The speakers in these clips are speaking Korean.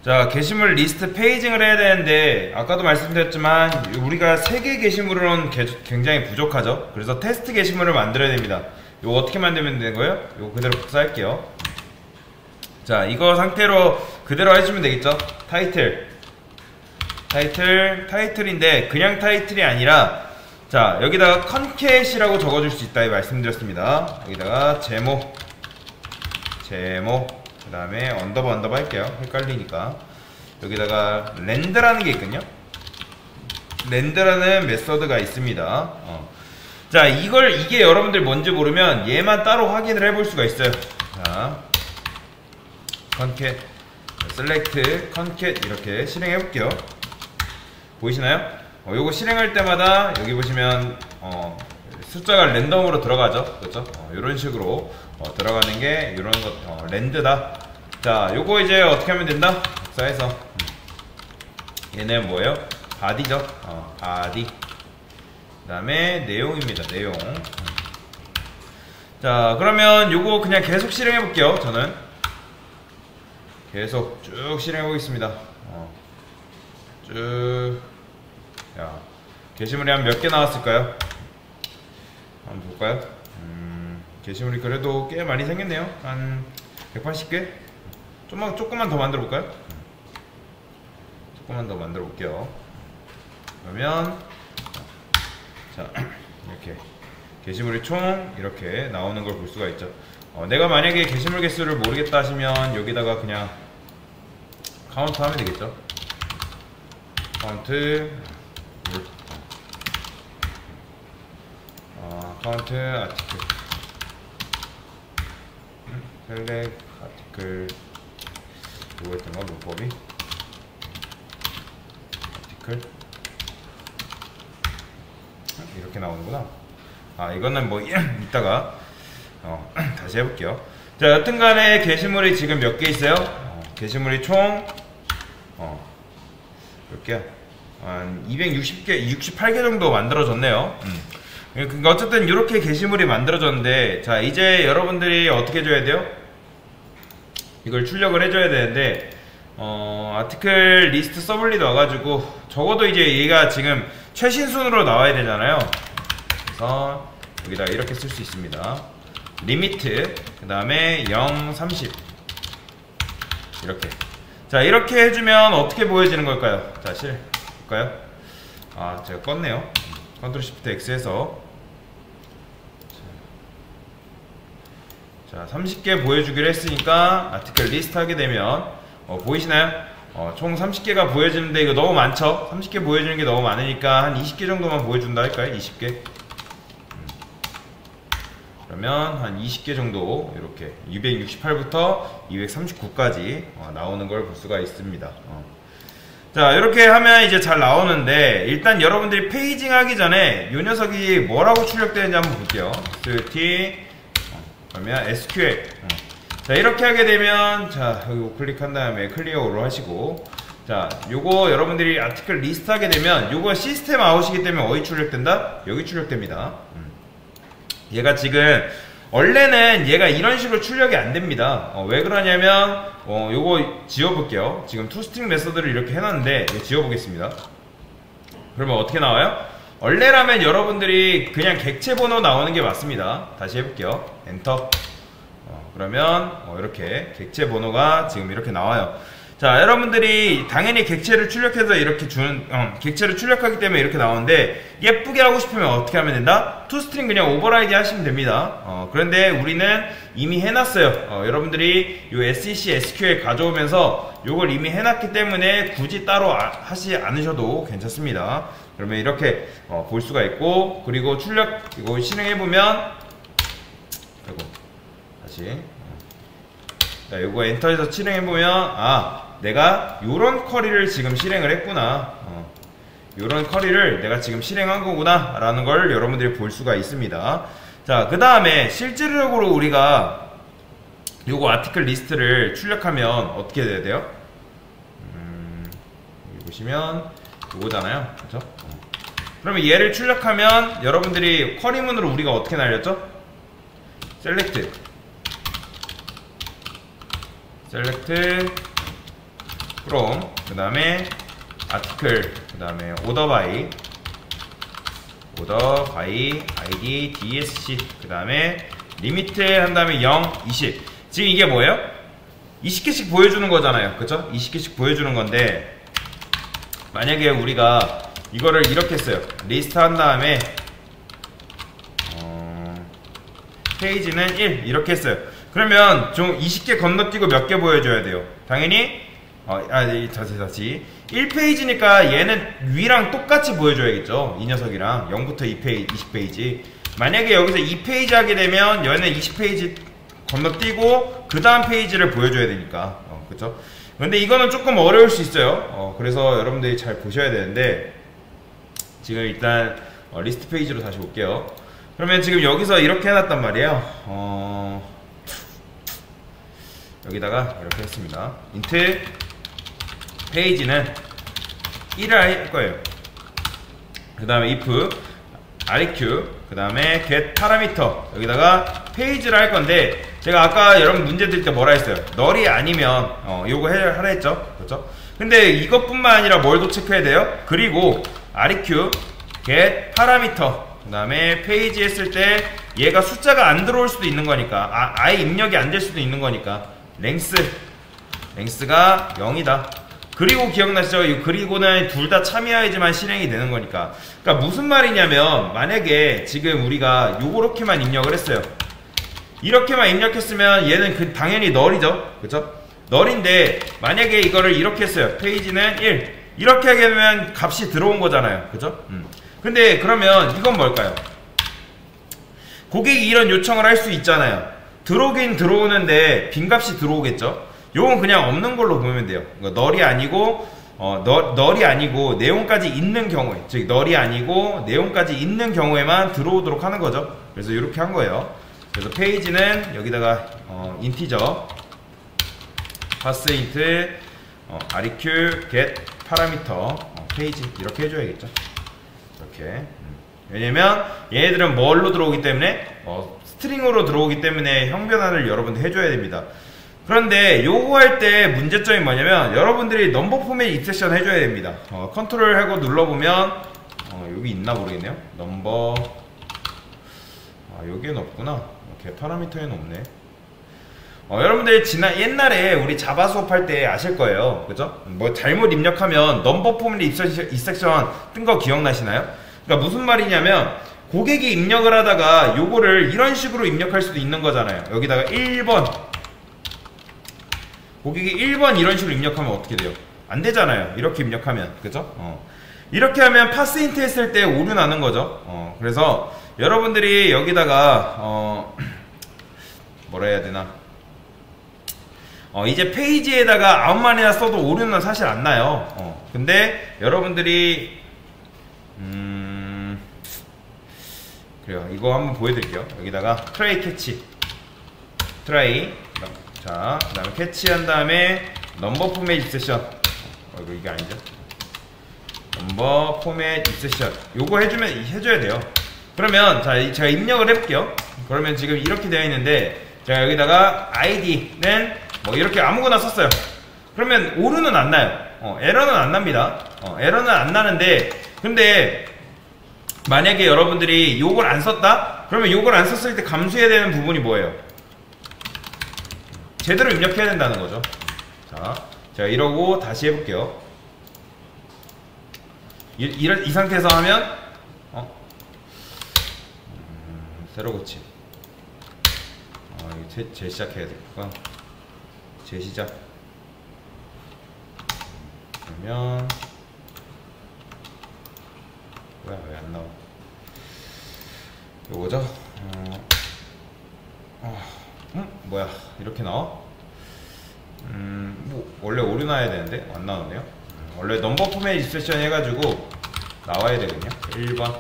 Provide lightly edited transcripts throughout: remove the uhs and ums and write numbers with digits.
자, 게시물 리스트 페이징을 해야 되는데 아까도 말씀드렸지만 우리가 3개 게시물은 굉장히 부족하죠. 그래서 테스트 게시물을 만들어야 됩니다. 이거 어떻게 만들면 되는 거예요? 이거 그대로 복사할게요. 자, 이거 상태로 그대로 해주면 되겠죠. 타이틀인데 그냥 타이틀이 아니라, 자, 여기다가 컨캣이라고 적어줄 수 있다 이 말씀드렸습니다. 여기다가 제목 그 다음에 언더바 할게요. 헷갈리니까. 여기다가 랜드라는 게 있거든요. 랜드라는 메서드가 있습니다. 자, 이게 여러분들 뭔지 모르면 얘만 따로 확인을 해볼 수가 있어요. 자, 컨캣 셀렉트 컨캣 이렇게 실행해 볼게요. 보이시나요? 요거 실행할 때마다 여기 보시면 숫자가 랜덤으로 들어가죠. 그렇죠? 이런 식으로 들어가는 게 이런 것 랜드다. 자, 요거 이제 어떻게 하면 된다? 복사해서 얘는 뭐예요? 바디죠. 바디. 그 다음에 내용입니다. 내용. 자, 그러면 요거 그냥 계속 실행해 볼게요. 저는 계속 쭉 실행해 보겠습니다. 쭉. 야, 게시물이 한 몇 개 나왔을까요? 한번 볼까요? 게시물이 그래도 꽤 많이 생겼네요. 한 180개? 조금만 더 만들어 볼까요? 조금만 더 만들어 볼게요. 그러면 자, 이렇게 게시물이 총 이렇게 나오는 걸 볼 수가 있죠. 내가 만약에 게시물 개수를 모르겠다 하시면 여기다가 그냥 카운트 하면 되겠죠. 카운트 카운트 아티클 셀렉 아티클 뭐였던가 문법이 아티클 이렇게 나오는구나. 이거는 뭐 이따가 다시 해볼게요. 자, 여튼간에 게시물이 지금 몇 개 있어요? 게시물이 총 몇 개야? 한 260개, 68개 정도 만들어졌네요. 그러니까 어쨌든 이렇게 게시물이 만들어졌는데, 자, 이제 여러분들이 어떻게 해줘야 돼요? 이걸 출력을 해줘야 되는데, 아티클 리스트 서블릿 와가지고 적어도 이제 얘가 지금 최신 순으로 나와야 되잖아요. 그래서 여기다 이렇게 쓸 수 있습니다. 리미트 그 다음에 0, 30 이렇게. 자, 이렇게 해주면 어떻게 보여지는 걸까요? 자, 볼까요? 제가 껐네요. 컨트롤 시프트 X 해서 자, 30개 보여주기로 했으니까 아티클 리스트 하게 되면 보이시나요? 총 30개가 보여지는데 이거 너무 많죠? 30개 보여주는 게 너무 많으니까 한 20개 정도만 보여준다 할까요? 20개. 그러면 한 20개 정도 이렇게 268부터 239까지 나오는 걸 볼 수가 있습니다. 자, 이렇게 하면 이제 잘 나오는데, 일단 여러분들이 페이징 하기 전에 이 녀석이 뭐라고 출력되는지 한번 볼게요. ST 그러면 SQL. 자, 이렇게 하게 되면, 자, 여기 우클릭한 다음에 클리어로 하시고, 자, 요거 여러분들이 아티클 리스트 하게 되면 요거 시스템 아웃이기 때문에 어디 출력된다? 여기 출력됩니다. 얘가 지금 원래는 얘가 이런 식으로 출력이 안 됩니다. 왜 그러냐면 요거 지워볼게요. 지금 투스트링 메서드를 이렇게 해놨는데 이거 지워보겠습니다. 그러면 어떻게 나와요? 원래라면 여러분들이 그냥 객체 번호 나오는 게 맞습니다. 다시 해볼게요. 엔터. 그러면 이렇게 객체 번호가 지금 이렇게 나와요. 자, 여러분들이 당연히 객체를 출력해서 이렇게 주는, 객체를 출력하기 때문에 이렇게 나오는데, 예쁘게 하고 싶으면 어떻게 하면 된다? 투스트링 그냥 오버라이드 하시면 됩니다. 그런데 우리는 이미 해놨어요. 여러분들이 요 SEC, SQL 가져오면서 요걸 이미 해놨기 때문에 굳이 따로 하지 않으셔도 괜찮습니다. 그러면 이렇게 볼 수가 있고, 그리고 출력, 이거 실행해보면, 그리고 다시. 자, 요거 엔터에서 실행해보면, 내가 요런 쿼리를 지금 실행을 했구나. 요런 쿼리를 내가 지금 실행한 거구나 라는 걸 여러분들이 볼 수가 있습니다. 자, 그 다음에 실질적으로 우리가 요거 아티클 리스트를 출력하면 어떻게 돼야 돼요? 여기 보시면 요거잖아요. 그쵸? 그러면 얘를 출력하면 여러분들이 쿼리문으로 우리가 어떻게 날렸죠? 셀렉트 from, 그 다음에 article, 그 다음에 order by id dsc, 그 다음에 리미트 한 다음에 0, 20. 지금 이게 뭐예요? 20개씩 보여주는 거잖아요. 그쵸? 20개씩 보여주는 건데, 만약에 우리가 이거를 이렇게 했어요. 리스트 한 다음에 페이지는 1 이렇게 했어요. 그러면 좀 20개 건너뛰고 몇 개 보여줘야 돼요? 당연히 다시 1페이지니까 얘는 위랑 똑같이 보여줘야겠죠. 이 녀석이랑 0부터 2페이지, 20페이지. 만약에 여기서 2페이지 하게 되면 얘는 20페이지 건너뛰고 그 다음 페이지를 보여줘야 되니까 그쵸? 근데 이거는 조금 어려울 수 있어요. 그래서 여러분들이 잘 보셔야 되는데, 지금 일단 리스트 페이지로 다시 올게요. 그러면 지금 여기서 이렇게 해놨단 말이에요. 여기다가 이렇게 했습니다. int 페이지는 1을 할 거예요. 그 다음에 if req, 그 다음에 get parameter, 여기다가 페이지를 할 건데, 제가 아까 여러분 문제 들 때 뭐라 했어요? 널이 아니면 요거 하라 했죠? 그렇죠? 근데 이것뿐만 아니라 뭘도 체크해야 돼요? 그리고 req get parameter, 그 다음에 페이지 했을 때 얘가 숫자가 안 들어올 수도 있는 거니까, 아예 입력이 안 될 수도 있는 거니까 랭스가 0이다. 그리고 기억나시죠? 이 그리고는 둘 다 참여해야지만 실행이 되는 거니까. 그러니까 무슨 말이냐면, 만약에 지금 우리가 요렇게만 입력을 했어요. 이렇게만 입력했으면 얘는 당연히 널이죠. 그쵸? 널인데, 만약에 이거를 이렇게 했어요. 페이지는 1 이렇게 하게 되면 값이 들어온 거잖아요. 그죠? 근데 그러면 이건 뭘까요? 고객이 이런 요청을 할 수 있잖아요. 들어오긴 들어오는데 빈값이 들어오겠죠? 요건 그냥 없는 걸로 보면 돼요. 그러니까 널이 아니고 널이 아니고 내용까지 있는 경우에, 즉 널이 아니고 내용까지 있는 경우에만 들어오도록 하는 거죠. 그래서 이렇게 한 거예요. 그래서 페이지는 여기다가 인티저 pass int req get parameter 페이지 이렇게 해줘야겠죠. 이렇게. 왜냐면 얘네들은 뭘로 들어오기 때문에 스트링으로 들어오기 때문에 형변화를 여러분들 해줘야 됩니다. 그런데 요거 할 때 문제점이 뭐냐면, 여러분들이 넘버 포맷 입세션 해줘야 됩니다. 컨트롤 하고 눌러보면 여기 있나 모르겠네요. 넘버 여기엔 없구나. 이렇게 파라미터에는 없네. 여러분들 옛날에 우리 자바 수업할 때 아실 거예요. 그죠? 뭐 잘못 입력하면 넘버 포맷 입세션 뜬 거 기억나시나요? 그러니까 무슨 말이냐면, 고객이 입력을 하다가 요거를 이런 식으로 입력할 수도 있는 거잖아요. 여기다가 1번 고객이 1번 이런 식으로 입력하면 어떻게 돼요? 안 되잖아요. 이렇게 입력하면. 그죠? 이렇게 하면 파스인트 했을 때 오류 나는 거죠. 그래서 여러분들이 여기다가 뭐라 해야 되나, 이제 페이지에다가 아무 말이나 써도 오류는 사실 안 나요. 근데 여러분들이 그래요. 이거 한번 보여드릴게요. 여기다가 트라이 캐치, 트라이, 자, 그 다음에 캐치한 다음에 넘버 포맷 입세션, 이게 아니죠. 넘버 포맷 입세션 요거 해줘야 돼요. 그러면 자, 제가 입력을 해볼게요. 그러면 지금 이렇게 되어 있는데, 제가 여기다가 id는 뭐 이렇게 아무거나 썼어요. 그러면 오류는 안 나요. 에러는 안 납니다. 에러는 안 나는데, 근데 만약에 여러분들이 요걸 안 썼다? 그러면 요걸 안 썼을 때 감수해야 되는 부분이 뭐예요? 제대로 입력해야 된다는 거죠. 자, 제가 이러고 다시 해볼게요. 이 상태에서 하면 새로 고침. 재시작해야 되니까 재시작. 그러면 뭐야, 왜 안 나와? 요거죠? 뭐야, 이렇게 나와? 뭐 원래 오류 나야 되는데 안 나오네요. 원래 넘버 포맷 입세션 해가지고 나와야 되거든요. 1번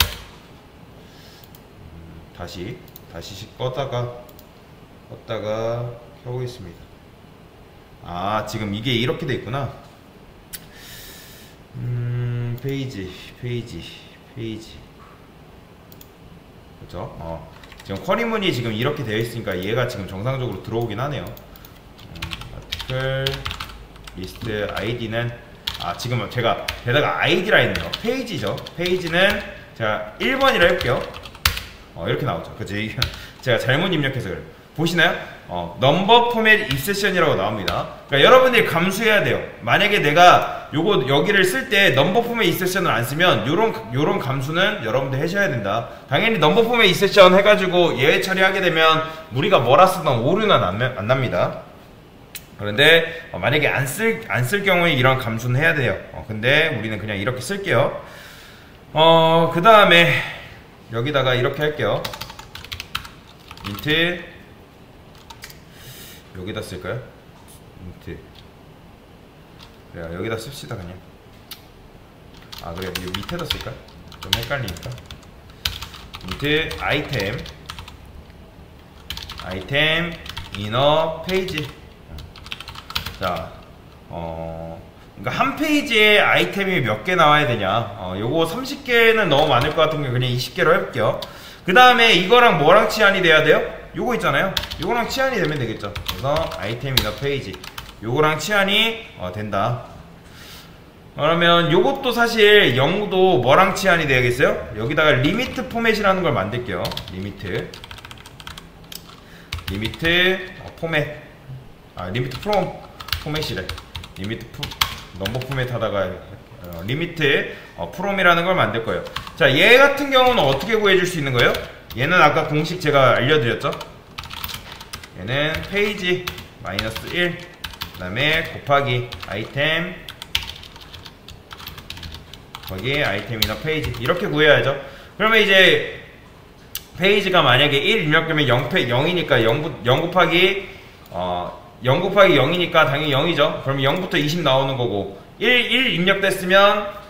다시씩 껐다가 켜고 있습니다. 지금 이게 이렇게 돼 있구나. 페이지 그죠? 지금 쿼리문이 지금 이렇게 되어 있으니까 얘가 지금 정상적으로 들어오긴 하네요. 아티클 리스트 아이디는 지금 제가 게다가 아이디라 했네요. 페이지죠. 페이지는 제가 1번이라 할게요. 이렇게 나오죠. 그치? 제가 잘못 입력해서 그래요. 보시나요? 넘버 포맷 입세션이라고 나옵니다. 그러니까 여러분들이 감수해야 돼요. 만약에 내가 여기를 쓸 때 넘버 포맷 입세션을 안 쓰면 요런 감수는 여러분들 하셔야 된다. 당연히 넘버 포맷 입세션 해가지고 예외 처리하게 되면 우리가 뭐라 쓰던 오류는 안 납니다. 그런데 만약에 안 쓸 경우에 이런 감수는 해야 돼요. 근데 우리는 그냥 이렇게 쓸게요. 그 다음에 여기다가 이렇게 할게요. 인트 여기다 쓸까요? 인트 그래요. 여기다 씁시다 그냥. 그래요. 이 밑에다 쓸까? 좀 헷갈리니까. 인트 아이템 이너 페이지. 자, 그러니까 한 페이지에 아이템이 몇 개 나와야 되냐. 요거 30개는 너무 많을 것 같은 게 그냥 20개로 해볼게요. 그 다음에 이거랑 뭐랑 치환이 돼야 돼요? 요거 있잖아요. 요거랑 치환이 되면 되겠죠. 그래서 아이템 이너 페이지. 요거랑 치환이 된다. 그러면 요것도 사실 영도 뭐랑 치환이 돼야겠어요? 여기다가 리미트 포맷이라는 걸 만들게요. 리미트 포맷. 리미트 포맷이래. 넘버 포맷 하다가 리미트 프롬이라는 걸 만들 거예요. 자, 얘 같은 경우는 어떻게 구해줄 수 있는 거예요? 얘는 아까 공식 제가 알려드렸죠? 얘는 페이지 -1 그 다음에 곱하기 아이템 거기 아이템 이너 페이지 이렇게 구해야죠. 그러면 이제 페이지가 만약에 1 입력되면 0이니까 0 곱하기 0 곱하기 0이니까 당연히 0이죠. 그러면 0부터 20 나오는 거고 1 입력됐으면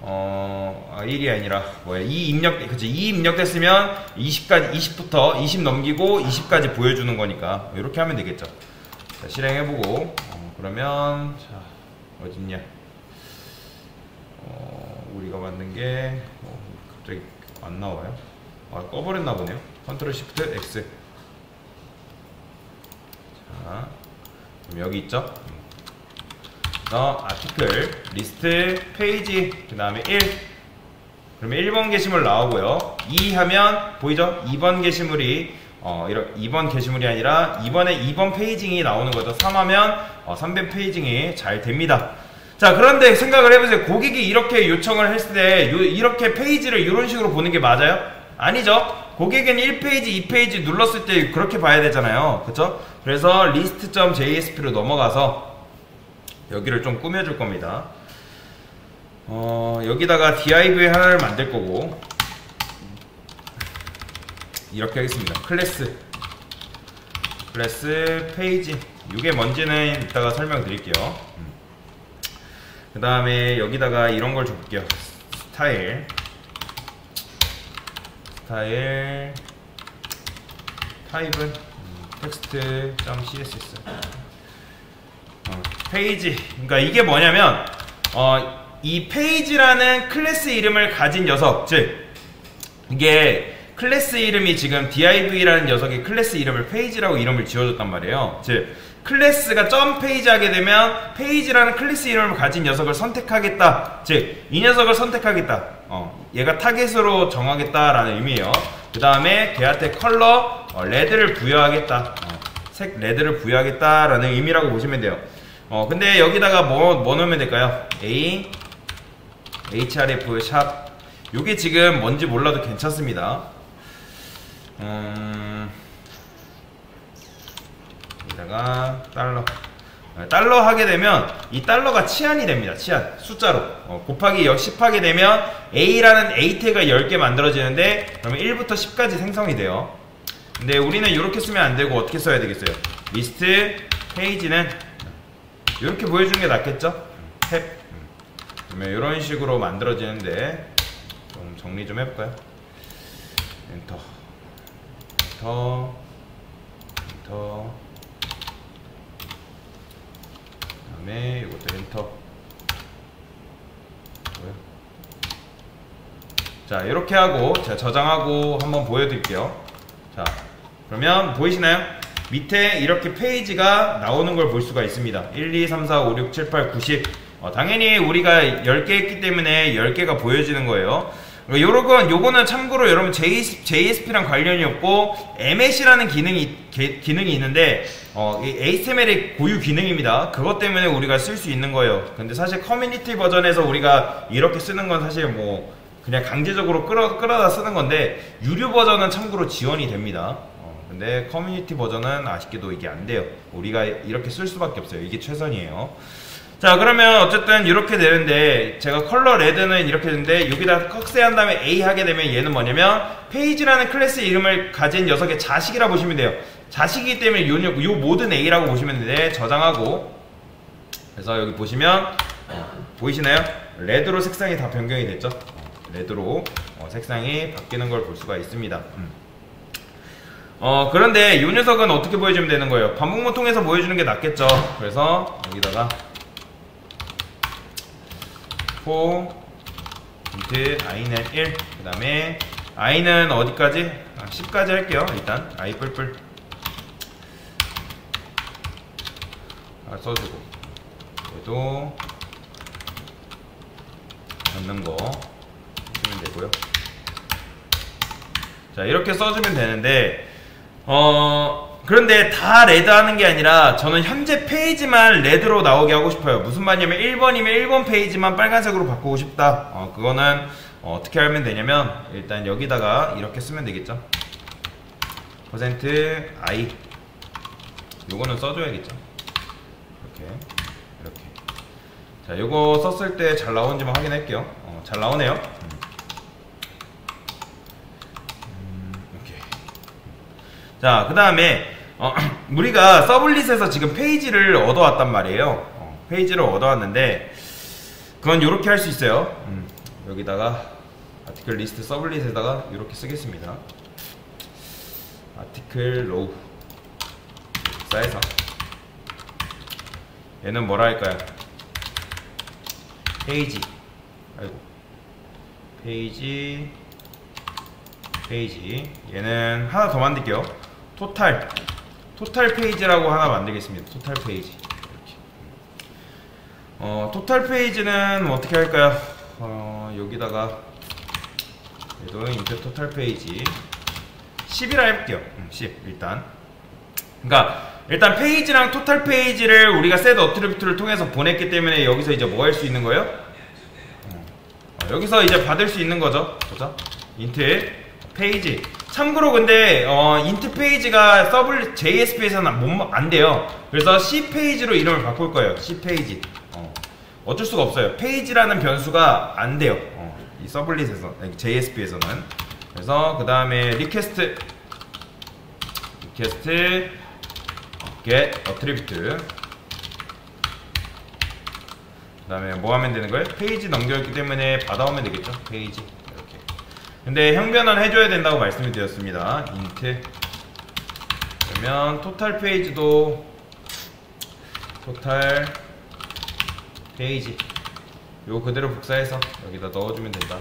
1이 아니라 뭐야 2 입력됐으면 20부터 20 넘기고 20까지 보여주는 거니까 이렇게 하면 되겠죠. 자, 실행해보고 그러면 자 어딨냐 우리가 만든 게 갑자기 안 나와요. 꺼버렸나 보네요. 컨트롤 시프트 X. 자, 그럼 여기 있죠. 아티클 리스트 페이지 그 다음에 1 그러면 1번 게시물 나오고요. 2 하면 보이죠? 2번 게시물이 2번 게시물이 아니라 이번에 2번 페이징이 나오는 거죠. 3 하면 3번 페이징이 잘 됩니다. 자, 그런데 생각을 해보세요. 고객이 이렇게 요청을 했을 때 이렇게 페이지를 이런 식으로 보는 게 맞아요? 아니죠. 고객은 1페이지, 2페이지 눌렀을 때 그렇게 봐야 되잖아요. 그쵸? 그래서 list.jsp로 넘어가서 여기를 좀 꾸며줄 겁니다. 여기다가 div 하나를 만들 거고 이렇게 하겠습니다. 클래스 페이지 이게 뭔지는 이따가 설명드릴게요. 그 다음에 여기다가 이런 걸 줄게요. 스타일 타입은 text.css 페이지. 그러니까 이게 뭐냐면 이 페이지라는 클래스 이름을 가진 녀석, 즉 이게 클래스 이름이 지금 div라는 녀석이 클래스 이름을 페이지라고 이름을 지어줬단 말이에요. 즉 클래스가 점 페이지 하게 되면 페이지라는 클래스 이름을 가진 녀석을 선택하겠다. 즉 이 녀석을 선택하겠다. 얘가 타겟으로 정하겠다라는 의미예요. 그 다음에 걔한테 컬러 레드를 부여하겠다. 색 레드를 부여하겠다라는 의미라고 보시면 돼요. 근데 여기다가 뭐 넣으면 될까요? href 샵 요게 지금 뭔지 몰라도 괜찮습니다. 여기다가 달러 하게 되면 이 달러가 치환이 됩니다. 치환 숫자로 곱하기 10 하게 되면 A라는 A 태그가 10개 만들어지는데 그러면 1부터 10까지 생성이 돼요. 근데 우리는 이렇게 쓰면 안 되고 어떻게 써야 되겠어요? 리스트 페이지는 이렇게 보여주는 게 낫겠죠? 탭 그러면 이런 식으로 만들어지는데 좀 정리 좀 해볼까요? 엔터 그 다음에 이것도 엔터. 자, 이렇게 하고 제가 저장하고 한번 보여드릴게요. 자, 그러면 보이시나요? 밑에 이렇게 페이지가 나오는 걸 볼 수가 있습니다. 1, 2, 3, 4, 5, 6, 7, 8, 9, 10. 당연히 우리가 10개 했기 때문에 10개가 보여지는 거예요. 요거는 참고로 여러분 JSP랑 관련이 없고 MS라는 기능이 있는데 HTML의 고유 기능입니다. 그것 때문에 우리가 쓸 수 있는 거예요. 근데 사실 커뮤니티 버전에서 우리가 이렇게 쓰는 건 사실 뭐 그냥 강제적으로 끌어다 쓰는 건데 유료 버전은 참고로 지원이 됩니다. 근데 커뮤니티 버전은 아쉽게도 이게 안 돼요. 우리가 이렇게 쓸 수밖에 없어요. 이게 최선이에요. 자, 그러면 어쨌든 이렇게 되는데 제가 컬러 레드는 이렇게 되는데 여기다 꺽쇠한 다음에 A 하게 되면 얘는 뭐냐면 페이지라는 클래스 이름을 가진 녀석의 자식이라 보시면 돼요. 자식이기 때문에 요 모든 A라고 보시면 되는데 저장하고 그래서 여기 보시면 보이시나요? 레드로 색상이 다 변경이 됐죠. 레드로 색상이 바뀌는 걸 볼 수가 있습니다. 그런데 이 녀석은 어떻게 보여주면 되는 거예요? 반복문 통해서 보여주는 게 낫겠죠. 그래서 여기다가 int i는 1, 그 다음에 i는 어디까지? 10까지 할게요. 일단 i 뿔뿔 써주고 얘도 넣는 거 쓰면 되고요. 자, 이렇게 써주면 되는데 그런데 다 레드 하는 게 아니라 저는 현재 페이지만 레드로 나오게 하고 싶어요. 무슨 말이냐면 1번이면 1번 페이지만 빨간색으로 바꾸고 싶다. 그거는 어떻게 하면 되냐면 일단 여기다가 이렇게 쓰면 되겠죠. %i 요거는 써줘야겠죠. 이렇게 자, 요거 썼을 때 잘 나오는지만 확인할게요. 잘 나오네요. 이렇게. 자, 그 다음에 우리가 서블릿에서 지금 페이지를 얻어왔단 말이에요. 페이지를 얻어왔는데 그건 이렇게 할 수 있어요. 여기다가 아티클 리스트 서블릿에다가 이렇게 쓰겠습니다. 아티클 로우 쌓여서 얘는 뭐라 할까요? 페이지 얘는 하나 더 만들게요. 토탈 페이지라고 하나 만들겠습니다. 토탈 페이지 이렇게. 토탈 페이지는 어떻게 할까요? 여기다가 얘도 인트 토탈 페이지 10이라 해볼게요. 10 일단. 그러니까 일단 페이지랑 토탈 페이지를 우리가 set 어트리뷰트를 통해서 보냈기 때문에 여기서 이제 뭐 할 수 있는 거예요? 여기서 이제 받을 수 있는 거죠. 그죠? 인트 페이지. 참고로 근데 인트 페이지가 JSP에서는 안 돼요. 그래서 C 페이지로 이름을 바꿀 거예요. C 페이지. 어쩔 수가 없어요. 페이지라는 변수가 안 돼요. 이 서블릿에서 JSP에서는. 그래서 그 다음에 리퀘스트 get attribute. 그 다음에 뭐 하면 되는 거예요? 페이지 넘겨있기 때문에 받아오면 되겠죠. 페이지 이렇게. 근데 형변은 해줘야 된다고 말씀을 드렸습니다. int 그러면 토탈 페이지도 토탈 페이지 요 그대로 복사해서 여기다 넣어주면 된다.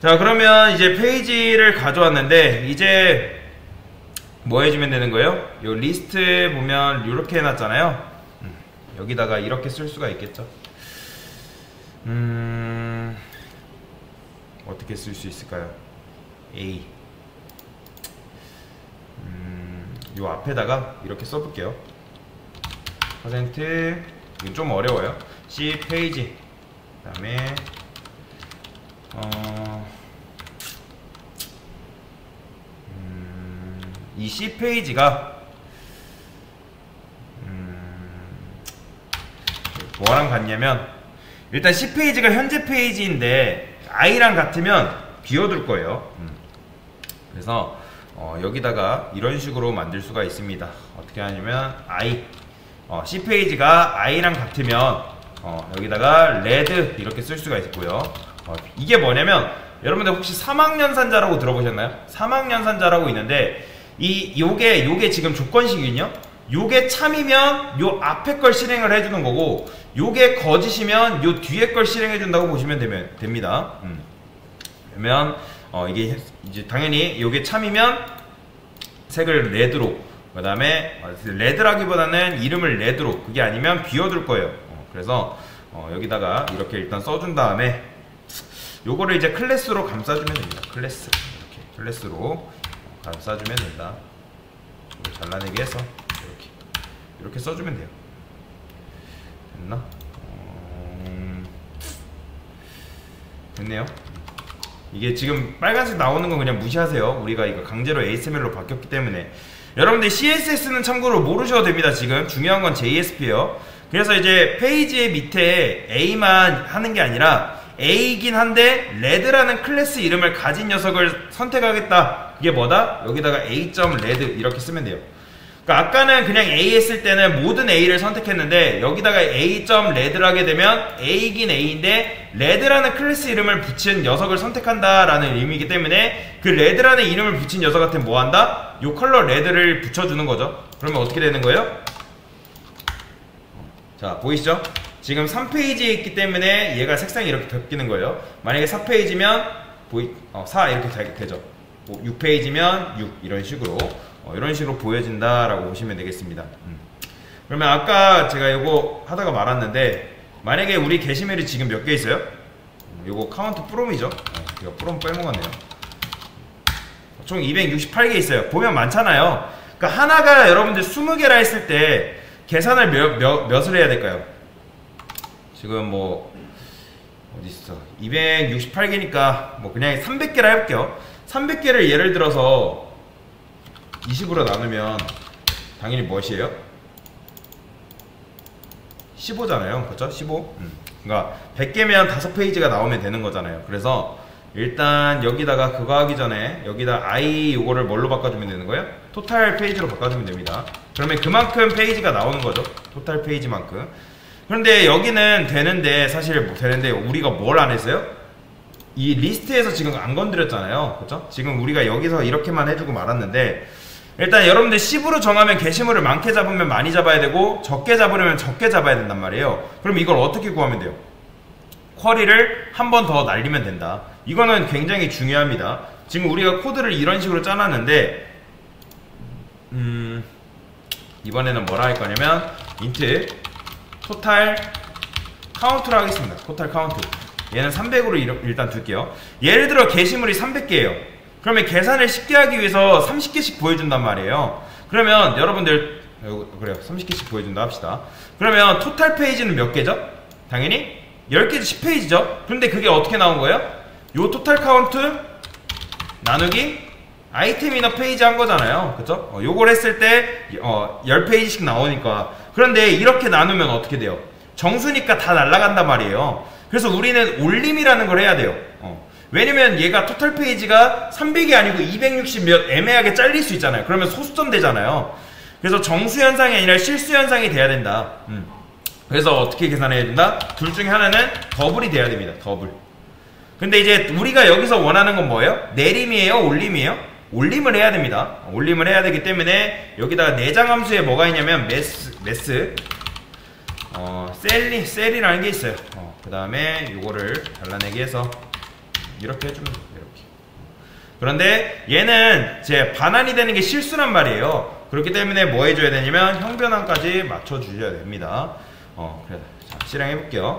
자, 그러면 이제 페이지를 가져왔는데 이제 뭐 해주면 되는 거예요? 요 리스트 보면 이렇게 해놨잖아요. 여기다가 이렇게 쓸 수가 있겠죠. 어떻게 쓸 수 있을까요? A 요 앞에다가 이렇게 써볼게요. 퍼센트 이건 좀 어려워요. C 페이지 그 다음에 이 C 페이지가 뭐랑 같냐면 일단 C 페이지가 현재 페이지인데 I랑 같으면 비워둘 거예요. 그래서 여기다가 이런 식으로 만들 수가 있습니다. 어떻게 하냐면 C 페이지가 I랑 같으면 여기다가 레드 이렇게 쓸 수가 있고요. 이게 뭐냐면 여러분들 혹시 사막연산자라고 들어보셨나요? 사막연산자라고 있는데 요게 지금 조건식이거든요. 요게 참이면 요 앞에 걸 실행을 해주는 거고 요게 거짓이면 요 뒤에 걸 실행해 준다고 보시면 됩니다. 그러면 이게 이제 당연히 요게 참이면 색을 레드로 그 다음에 레드라기보다는 이름을 레드로, 그게 아니면 비워둘 거예요. 그래서 여기다가 이렇게 일단 써준 다음에 요거를 이제 클래스로 감싸주면 됩니다. 클래스, 이렇게 클래스로 감싸주면 된다. 잘라내기 해서 이렇게 써주면 돼요. 됐나? 됐네요. 이게 지금 빨간색 나오는 건 그냥 무시하세요. 우리가 이거 강제로 ASMR로 바뀌었기 때문에. 여러분들 CSS는 참고로 모르셔도 됩니다. 지금 중요한 건 JSP예요. 그래서 이제 페이지의 밑에 A만 하는 게 아니라 A이긴 한데 레드라는 클래스 이름을 가진 녀석을 선택하겠다. 그게 뭐다? 여기다가 A.red 이렇게 쓰면 돼요. 그러니까 아까는 그냥 A 했을 때는 모든 A를 선택했는데 여기다가 A.red를 하게 되면 A이긴 A인데 레드라는 클래스 이름을 붙인 녀석을 선택한다라는 의미이기 때문에 그 레드라는 이름을 붙인 녀석한테 뭐 한다? 요 컬러 레드를 붙여주는 거죠. 그러면 어떻게 되는 거예요? 자, 보이시죠? 지금 3페이지에 있기 때문에 얘가 색상이 이렇게 바뀌는 거예요. 만약에 4페이지면 4 이렇게 되죠. 6페이지면 6 이런 식으로 보여진다라고 보시면 되겠습니다. 그러면 아까 제가 이거 하다가 말았는데 만약에 우리 게시물이 지금 몇 개 있어요? 요거 카운트 프롬이죠. 제가 프롬 빼먹었네요. 총 268개 있어요. 보면 많잖아요. 그러니까 하나가 여러분들 20개라 했을 때 계산을 몇을 해야 될까요? 지금 뭐 어딨어 268개니까 뭐 그냥 300개라 해볼게요. 300개를 예를 들어서 20으로 나누면 당연히 무엇이에요? 15잖아요. 그렇죠? 15. 그러니까 100개면 5페이지가 나오면 되는 거잖아요. 그래서 일단 여기다가 그거 하기 전에 여기다 I 요거를 뭘로 바꿔주면 되는 거예요? 토탈 페이지로 바꿔주면 됩니다. 그러면 그만큼 페이지가 나오는 거죠. 토탈 페이지만큼. 그런데 여기는 되는데 사실 뭐 되는데 우리가 뭘 안 했어요? 이 리스트에서 지금 안 건드렸잖아요. 그렇죠? 지금 우리가 여기서 이렇게만 해주고 말았는데 일단 여러분들 10으로 정하면 게시물을 많게 잡으면 많이 잡아야 되고 적게 잡으려면 적게 잡아야 된단 말이에요. 그럼 이걸 어떻게 구하면 돼요? 쿼리를 한 번 더 날리면 된다. 이거는 굉장히 중요합니다. 지금 우리가 코드를 이런 식으로 짜놨는데 이번에는 뭐라 할 거냐면 int 토탈 카운트로 하겠습니다. 토탈 카운트. 얘는 300으로 일단 둘게요. 예를 들어 게시물이 300개예요. 그러면 계산을 쉽게 하기 위해서 30개씩 보여준단 말이에요. 그러면 여러분들 그래요. 30개씩 보여준다 합시다. 그러면 토탈 페이지는 몇 개죠? 당연히 10개지 10페이지죠? 그런데 그게 어떻게 나온 거예요? 요 토탈 카운트 나누기 아이템 이너 페이지 한 거잖아요. 그쵸? 요걸 했을 때 10페이지씩 나오니까. 그런데 이렇게 나누면 어떻게 돼요? 정수니까 다 날아간단 말이에요. 그래서 우리는 올림이라는 걸 해야 돼요. 왜냐면 얘가 토탈 페이지가 300이 아니고 260 몇 애매하게 잘릴 수 있잖아요. 그러면 소수점 되잖아요. 그래서 정수 현상이 아니라 실수 현상이 돼야 된다. 그래서 어떻게 계산해야 된다? 둘 중에 하나는 더블이 돼야 됩니다. 더블. 근데 이제 우리가 여기서 원하는 건 뭐예요? 내림이에요? 올림이에요? 올림을 해야 됩니다. 올림을 해야 되기 때문에 여기다가 내장 함수에 뭐가 있냐면 셀이라는 게 있어요. 그 다음에 요거를 잘라내기 해서 이렇게 해주면 돼요. 이렇게. 그런데 얘는 제 반환이 되는 게 실수란 말이에요. 그렇기 때문에 뭐 해줘야 되냐면 형변환까지 맞춰주셔야 됩니다. 그래. 자, 실행해 볼게요.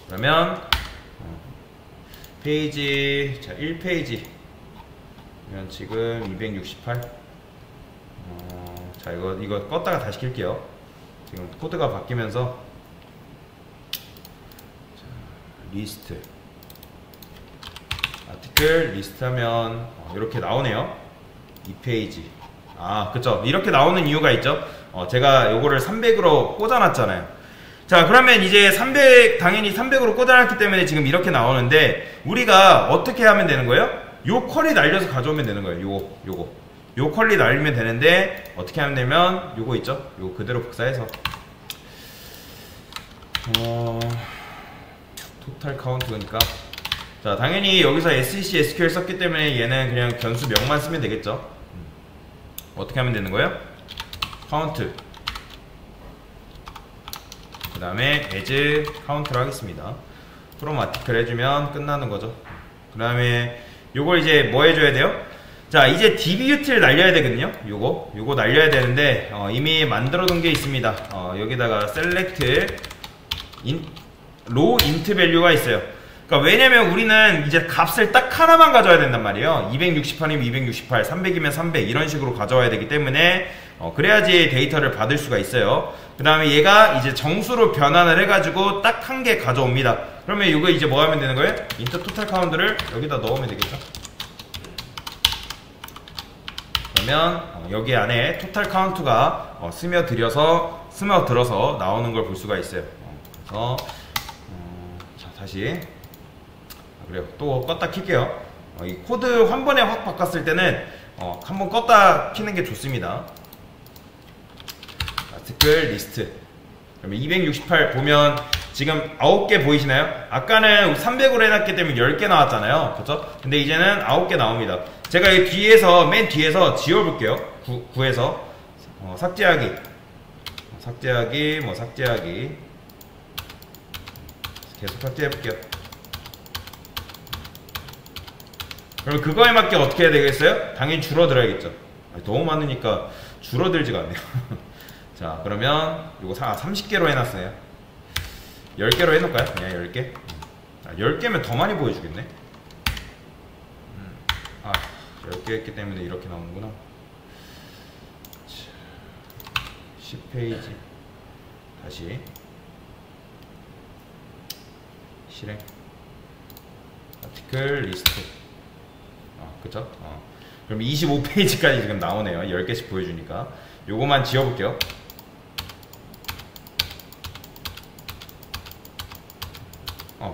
그러면 페이지, 자 1페이지 그러면 지금 268. 자 이거 껐다가 다시 킬게요. 지금 코드가 바뀌면서 자, 리스트 아티클 리스트 하면 이렇게 나오네요. 2페이지. 그쵸. 이렇게 나오는 이유가 있죠. 제가 요거를 300으로 꽂아놨잖아요. 자, 그러면 이제 당연히 300으로 꽂아놨기 때문에 지금 이렇게 나오는데, 우리가 어떻게 하면 되는 거예요? 요 컬이 날려서 가져오면 되는 거예요. 요 컬이 날리면 되는데, 어떻게 하면 되면, 요거 있죠? 요거 그대로 복사해서. 토탈 카운트니까. 자, 당연히 여기서 SEC SQL 썼기 때문에 얘는 그냥 변수명만 쓰면 되겠죠. 어떻게 하면 되는 거예요? 카운트. 그 다음에 as 카운트를 하겠습니다. 프롬 아티클 해주면 끝나는 거죠. 그 다음에 요걸 이제 뭐 해줘야 돼요? 자, 이제 DBUT를 날려야 되거든요. 요거 날려야 되는데 이미 만들어 놓은 게 있습니다. 여기다가 select low int value가 있어요. 그러니까 왜냐면 우리는 이제 값을 딱 하나만 가져야 된단 말이에요. 268이면 268, 300이면 300 이런 식으로 가져와야 되기 때문에 그래야지 데이터를 받을 수가 있어요. 그 다음에 얘가 이제 정수로 변환을 해가지고 딱 한 개 가져옵니다. 그러면 이거 이제 뭐 하면 되는 거예요? 인터 토탈 카운트를 여기다 넣으면 되겠죠. 그러면 여기 안에 토탈 카운트가 스며들어서 나오는 걸 볼 수가 있어요. 그래서 자, 다시 그래요. 또 껐다 킬게요. 이 코드 한 번에 확 바꿨을 때는 한번 껐다 키는 게 좋습니다. 아티클 리스트. 그러면 268 보면 지금 9개 보이시나요? 아까는 300으로 해놨기 때문에 10개 나왔잖아요. 그쵸? 근데 이제는 9개 나옵니다. 제가 이 뒤에서, 맨 뒤에서 지워볼게요. 구에서. 삭제하기. 삭제하기. 계속 삭제해볼게요. 그럼 그거에 맞게 어떻게 해야 되겠어요? 당연히 줄어들어야겠죠. 너무 많으니까 줄어들지가 않네요. 자, 그러면 이거 30개로 해놨어요. 10개로 해놓을까요? 그냥 10개. 10개면 더 많이 보여주겠네. 10개 했기 때문에 이렇게 나오는구나. 10페이지 다시 실행 아티클 리스트. 그쵸? 그럼 25페이지까지 지금 나오네요. 10개씩 보여주니까. 요거만 지워볼게요.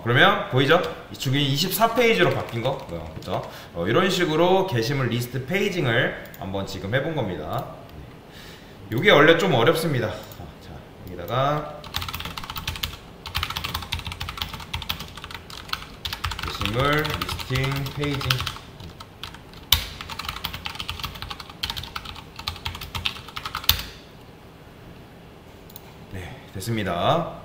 그러면 보이죠? 지금 24페이지로 바뀐 거. 그죠? 이런 식으로 게시물 리스트 페이징을 한번 지금 해본 겁니다. 요게 원래 좀 어렵습니다. 자, 여기다가 게시물 리스팅 페이징. 네, 됐습니다.